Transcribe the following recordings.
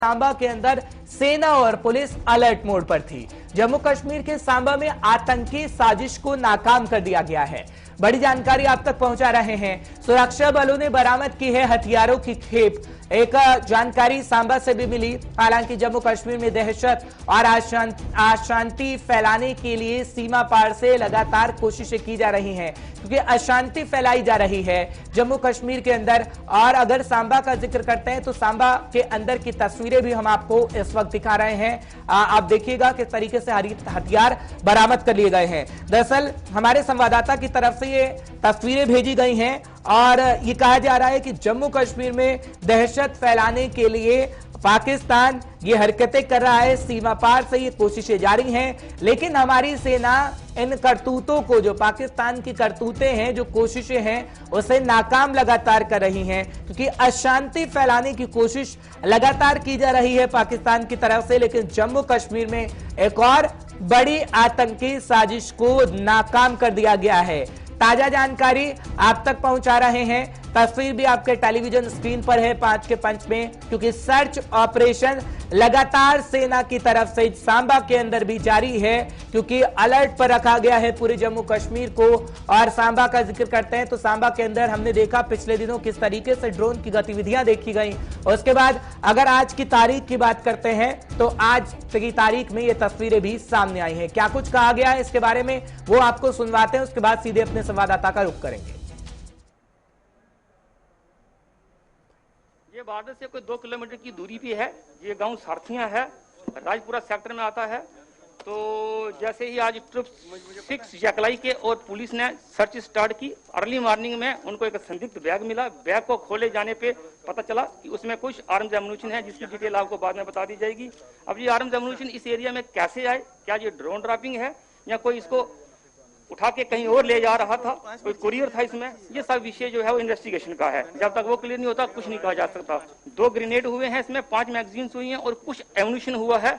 सांबा के अंदर सेना और पुलिस अलर्ट मोड पर थी। जम्मू कश्मीर के सांबा में आतंकी साजिश को नाकाम कर दिया गया है। बड़ी जानकारी आप तक पहुंचा रहे हैं। सुरक्षा बलों ने बरामद की है हथियारों की खेप। एक जानकारी सांबा से भी मिली। हालांकि जम्मू कश्मीर में दहशत और अशांति फैलाने के लिए सीमा पार से लगातार कोशिशें की जा रही हैं, क्योंकि अशांति फैलाई जा रही है जम्मू कश्मीर के अंदर। और अगर सांबा का जिक्र करते हैं तो सांबा के अंदर की तस्वीरें भी हम आपको इस वक्त दिखा रहे हैं। आप देखिएगा किस तरीके से हथियार बरामद कर लिए गए हैं। दरअसल हमारे संवाददाता की तरफ से ये तस्वीरें भेजी गई हैं और ये कहा जा रहा है कि जम्मू कश्मीर में दहशत फैलाने के लिए पाकिस्तान ये हरकतें कर रहा है। सीमा पार से ये कोशिशें जारी हैं, लेकिन हमारी सेना इन करतूतों को, जो पाकिस्तान की करतूतें हैं, जो कोशिशें हैं, उसे नाकाम लगातार कर रही हैं, क्योंकि अशांति फैलाने की कोशिश लगातार की जा रही है पाकिस्तान की तरफ से। लेकिन जम्मू कश्मीर में एक और बड़ी आतंकी साजिश को नाकाम कर दिया गया है। ताजा जानकारी आप तक पहुंचा रहे हैं। तस्वीर भी आपके टेलीविजन स्क्रीन पर है 5 के पंच में, क्योंकि सर्च ऑपरेशन लगातार सेना की तरफ से सांबा के अंदर भी जारी है, क्योंकि अलर्ट पर रखा गया है पूरे जम्मू कश्मीर को। और सांबा का जिक्र करते हैं तो सांबा के अंदर हमने देखा पिछले दिनों किस तरीके से ड्रोन की गतिविधियां देखी गई। उसके बाद अगर आज की तारीख की बात करते हैं तो आज की तारीख में ये तस्वीरें भी सामने आई हैं। क्या कुछ कहा गया है इसके बारे में वो आपको सुनवाते हैं, उसके बाद सीधे अपने संवाददाता का रुख करेंगे। ये बॉर्डर से कोई 2 किलोमीटर की दूरी पे है। ये गांव सारथियां है, राजपुरा सेक्टर में आता है। तो जैसे ही आज ट्रुप 6 जकलाई के और पुलिस ने सर्च स्टार्ट की। अर्ली मॉर्निंग में उनको एक संदिग्ध बैग मिला। बैग को खोले जाने पे पता चला कि उसमें कुछ आर्म्स एम्युनिशन है, जिसकी डिटेल आपको बाद में बता दी जाएगी। अब ये आर्म्स एम्युनिशन इस एरिया में कैसे आए, क्या ये ड्रोन ड्रॉपिंग है या कोई इसको उठा के कहीं और ले जा रहा था, कोई कुरियर था इसमें, ये सब विषय जो है वो इन्वेस्टिगेशन का है। जब तक वो क्लियर नहीं होता कुछ नहीं कहा जा सकता। 2 ग्रेनेड हुए हैं इसमें, 5 मैगजीन हुई हैं और कुछ एम्युनिशन हुआ है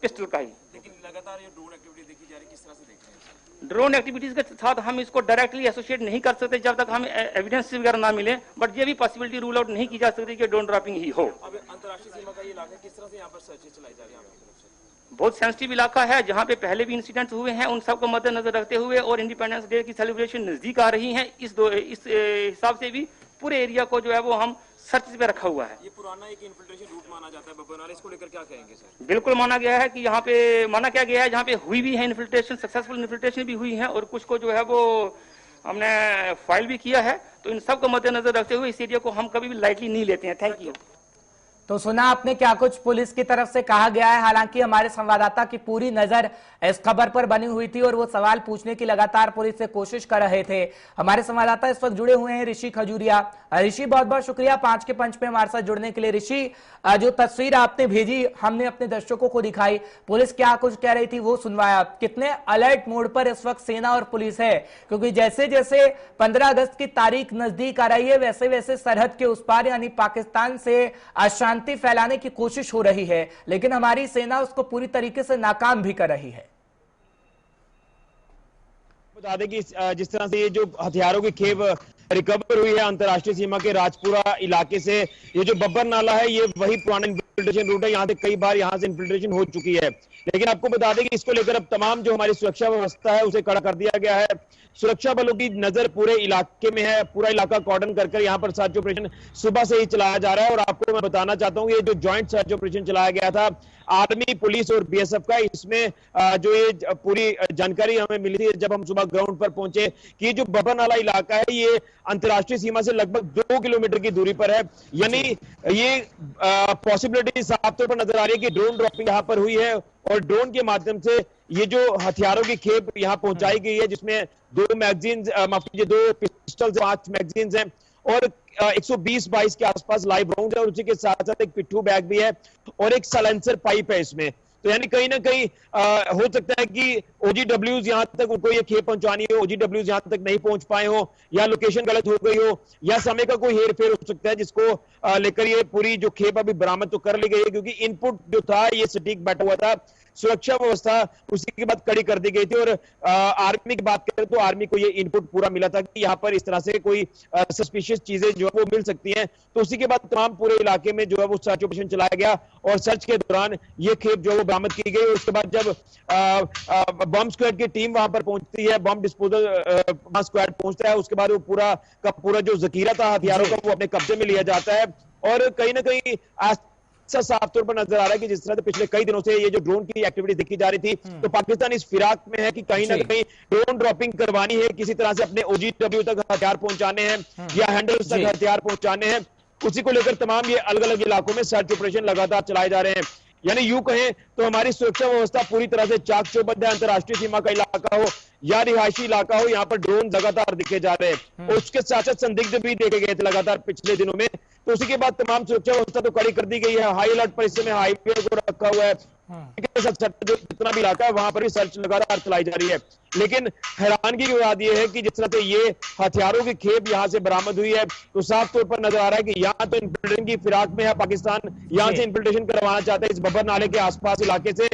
पिस्टल का ही। लेकिन लगातार ये ड्रोन एक्टिविटी देखी जा रही है, किस तरह से देख रहे हैं? ड्रोन एक्टिविटीज के साथ हम इसको डायरेक्टली एसोसिएट नहीं कर सकते जब तक हमें एविडेंस वगैरह ना मिले, बट ये भी पॉसिबिलिटी रूल आउट नहीं की जा सकती कि ड्रोन ड्रॉपिंग ही हो। अब अंतर्राष्ट्रीय सीमा का ये इलाका, किस तरह से यहाँ पर सर्चेज चलाई जा रही है? बहुत सेंसिटिव इलाका है, जहाँ पे पहले भी इंसिडेंट्स हुए हैं, उन सबको मद्देनजर रखते हुए और इंडिपेंडेंस डे की सेलिब्रेशन नजदीक आ रही है, इस हिसाब से भी पूरे एरिया को जो है वो हम सर्च पे रखा हुआ है। ये पुराना एक इन्फिल्ट्रेशन रूट माना जाता है बब्बरनाला, इसको लेकर क्या कहेंगे सर? बिल्कुल माना गया है कि यहाँ पे माना क्या गया है, जहाँ पे हुई भी है इन्फिल्ट्रेशन, सक्सेसफुल इन्फिल्ट्रेशन भी हुई है और कुछ को जो है वो हमने फाइल भी किया है। तो इन सबको मद्देनजर रखते हुए इस एरिया को हम कभी भी लाइटली नहीं लेते हैं। Thank you. तो सुना आपने क्या कुछ पुलिस की तरफ से कहा गया है। हालांकि हमारे संवाददाता की पूरी नजर इस खबर पर बनी हुई थी और वो सवाल पूछने की लगातार पुलिस से कोशिश कर रहे थे। हमारे संवाददाता इस वक्त जुड़े हुए हैं ऋषि खजूरिया। ऋषि, बहुत बहुत शुक्रिया 5 के पंच में हमारे साथ जुड़ने के लिए। ऋषि, जो तस्वीर आपने भेजी, हमने अपने दर्शकों को दिखाई, पुलिस क्या कुछ कह रही थी वो सुनवाया। कितने अलर्ट मोड पर इस वक्त सेना और पुलिस है, क्योंकि जैसे जैसे 15 अगस्त की तारीख नजदीक आ रही है वैसे वैसे सरहद के उस पार यानी पाकिस्तान से अशांति फैलाने की कोशिश हो रही है, लेकिन हमारी सेना उसको पूरी तरीके से नाकाम भी कर रही है। बता दें कि जिस तरह से ये जो हथियारों की खेप रिकवर हुई है अंतर्राष्ट्रीय सीमा के राजपुरा इलाके से, ये जो बब्बर नाला है ये वही पुराना इन्फिल्ट्रेशन रूट है। यहाँ से कई बार यहाँ से इन्फिल्ट्रेशन हो चुकी है, लेकिन आपको बता दें कि इसको लेकर अब तमाम जो हमारी सुरक्षा व्यवस्था है उसे कड़ा कर दिया गया है। सुरक्षा बलों की नजर पूरे इलाके में है, पूरा इलाका कॉर्डन कर यहाँ पर सर्च ऑपरेशन सुबह से ही चलाया जा रहा है। और आपको मैं बताना चाहता हूँ ये जो ज्वाइंट सर्च ऑपरेशन चलाया गया था आर्मी, पुलिस और बीएसएफ का, इसमें जो ये पूरी जानकारी हमें मिली थी जब हम सुबह ग्राउंड पर पहुंचे कि जो बब्बर नाला इलाका है ये अंतर्राष्ट्रीय सीमा से लगभग 2 किलोमीटर की दूरी पर है। यानी ये पॉसिबिलिटी साफ तौर पर नजर आ रही है कि ड्रोन ड्रॉपिंग यहाँ पर हुई है और ड्रोन के माध्यम से ये जो हथियारों की खेप यहाँ पहुंचाई गई है, जिसमें 2 मैगजीन, माफ कीजिए 2 पिस्टल, 5 मैगजीन हैं और 120-22 के आसपास लाइव राउंड है और उसी के साथ साथ एक पिट्ठू बैग भी है और एक साइलेंसर पाइप है इसमें। तो यानी कहीं ना कहीं हो सकता है कि OGWs यहां तक उनको ये खेप पहुंचानी हो, OGWs यहां तक नहीं पहुंच पाए हो, या लोकेशन गलत हो गई हो, या समय का कोई हेरफेर हो सकता है, जिसको लेकर ये पूरी जो खेप अभी बरामद तो कर ली गई है, क्योंकि इनपुट जो था ये सटीक बैठा हुआ था। सुरक्षा व्यवस्था उसी के बाद कड़ी कर दी गई थी। और आर्मी की बात करें तो आर्मी को ये इनपुट पूरा मिला था कि यहाँ पर इस तरह से कोई सस्पिशियस चीजें जो है वो मिल सकती हैं। तो उसी के बाद तमाम पूरे इलाके में जो है वो सर्च ऑपरेशन चलाया गया और सर्च के दौरान ये खेप जो है वो बरामद की गई। उसके बाद जब बम स्क्वाड की टीम वहां पर पहुंचती है, बम डिस्पोजल स्क्वाड पहुंचता है, उसके बाद वो पूरा का पूरा जो जखीरा था हथियारों का वो अपने कब्जे में लिया जाता है। और कहीं ना कहीं साफ तौर पर नजर आ रहा है कि जिस तरह से पिछले कई दिनों से ये जो ड्रोन की एक्टिविटी देखी जा रही थी, तो पाकिस्तान इस फिराक में है कि कहीं ना कहीं ड्रोन ड्रॉपिंग करवानी है, किसी तरह से अपने OGW तक हथियार पहुंचाने हैं या हैंडल्स तक हथियार पहुंचाने हैं। उसी को लेकर तमाम ये अलग अलग इलाकों में सर्च ऑपरेशन लगातार चलाए जा रहे हैं। यानी यूं कहें तो हमारी सुरक्षा व्यवस्था पूरी तरह से चाक चौबंद है। अंतर्राष्ट्रीय सीमा का इलाका हो या रिहायशी इलाका हो, यहाँ पर ड्रोन लगातार दिखे जा रहे हैं। और उसके साथ साथ संदिग्ध भी देखे गए थे लगातार पिछले दिनों में। तो उसी के बाद तमाम सुरक्षा व्यवस्था तो कड़ी कर दी गई है। हाई अलर्ट पर इस समय हाईवे को रखा हुआ है, जितना भी इलाका है वहां पर भी सर्च लगातार चलाई जा रही है। लेकिन हैरानगी की बात यह है कि जिस तरह से ये हथियारों की खेप यहां से बरामद हुई है, तो साफ तौर पर नजर आ रहा है कि यहाँ तो इन्फिल्ट्रेशन की फिराक में है पाकिस्तान, यहां से इन्फिल्ट्रेशन करवाना चाहता है इस बब्बर नाले के आसपास इलाके से।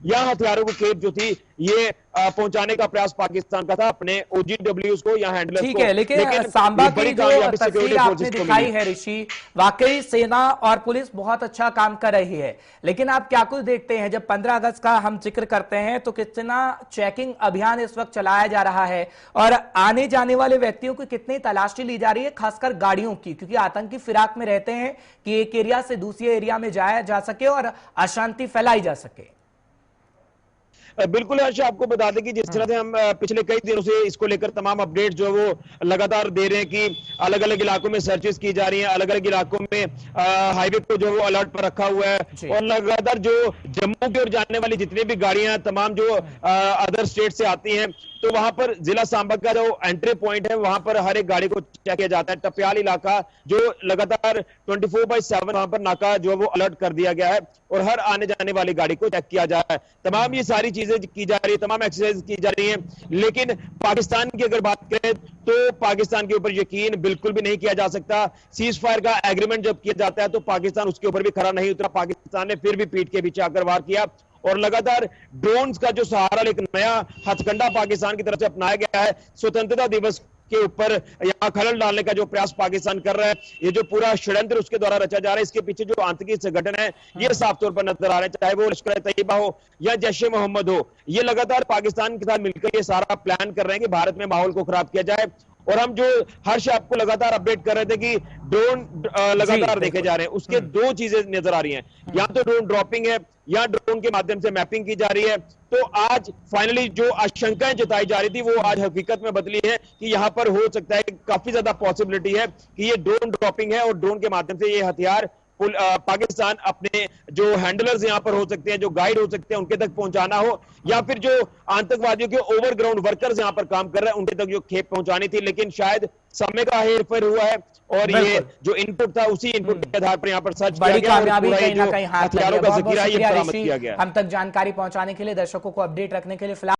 यह हथियारों की खेप जो थी ये पहुंचाने का प्रयास पाकिस्तान का था अपने OGWs को या हैंडलर्स को। ठीक है, लेकिन सांबा की जो तस्वीर आपने दिखाई है ऋषि, वाकई सेना और पुलिस बहुत अच्छा काम कर रही है। लेकिन आप क्या कुछ देखते हैं, जब 15 अगस्त का हम जिक्र करते हैं तो कितना चेकिंग अभियान इस वक्त चलाया जा रहा है और आने जाने वाले व्यक्तियों की कितनी तलाशी ली जा रही है, खासकर गाड़ियों की, क्योंकि आतंकी फिराक में रहते हैं कि एक एरिया से दूसरे एरिया में जाया जा सके और अशांति फैलाई जा सके। बिल्कुल हर्ष, आपको बता दें कि जिस तरह से हम पिछले कई दिनों से इसको लेकर तमाम अपडेट जो है वो लगातार दे रहे हैं कि अलग अलग इलाकों में सर्चेस की जा रही हैं, अलग अलग इलाकों में हाईवे को जो है वो अलर्ट पर रखा हुआ है। और लगातार जो जम्मू की ओर जाने वाली जितनी भी गाड़ियां तमाम जो अदर स्टेट से आती हैं, तो वहां पर जिला सांबा का जो एंट्री पॉइंट है वहां पर हर एक गाड़ी को चेक किया जाता है। टप्याल इलाका जो लगातार 24/7 वहां पर नाका जो है वो अलर्ट कर दिया गया है और हर आने जाने वाली गाड़ी को चेक किया जा रहा है। तमाम ये सारी चीजें की जा रही है, तमाम एक्सरसाइज की जा रही है। लेकिन पाकिस्तान की अगर बात करें तो पाकिस्तान के ऊपर यकीन बिल्कुल भी नहीं किया जा सकता। सीज फायर का एग्रीमेंट जब किया जाता है तो पाकिस्तान उसके ऊपर भी खरा नहीं उतरा। पाकिस्तान ने फिर भी पीठ के पीछे आकर वार किया और लगातार ड्रोन्स का जो सहारा एक नया हथकंडा पाकिस्तान की तरफ से अपनाया गया है। स्वतंत्रता दिवस के ऊपर यहां खलल डालने का जो प्रयास पाकिस्तान कर रहा है, ये जो पूरा षड्यंत्र उसके द्वारा रचा जा रहा है, इसके पीछे जो आतंकी संगठन है ये साफ तौर पर नजर आ रहे हैं, चाहे वो लश्कर तैयबा हो या जैश ए मोहम्मद हो। ये लगातार पाकिस्तान के साथ मिलकर ये सारा प्लान कर रहे हैं कि भारत में माहौल को खराब किया जाए। और हम जो हर्ष आपको लगातार अपडेट कर रहे थे कि ड्रोन लगातार देखे जा रहे हैं, उसके दो चीजें नजर आ रही हैं। या तो ड्रोन ड्रॉपिंग है या ड्रोन के माध्यम से मैपिंग की जा रही है। तो आज फाइनली जो आशंकाएं जताई जा रही थी वो आज हकीकत में बदली है कि यहां पर हो सकता है, काफी ज्यादा पॉसिबिलिटी है कि ये ड्रोन ड्रॉपिंग है और ड्रोन के माध्यम से ये हथियार पाकिस्तान अपने जो हैंडलर्स यहां पर हो सकते हैं, जो गाइड हो सकते हैं, उनके तक पहुंचाना हो, या फिर जो आतंकवादियों के ओवरग्राउंड वर्कर्स यहां पर काम कर रहे हैं उनके तक जो खेप पहुंचानी थी। लेकिन शायद समय का हेरफेर हुआ है और ये जो इनपुट था उसी इनपुट के आधार पर यहां पर सर्च किया गया और पूरा ये जो हथियारों का जिक्र है ये बरामद किया गया। हम तक जानकारी पहुंचाने के लिए, दर्शकों को अपडेट रखने के लिए।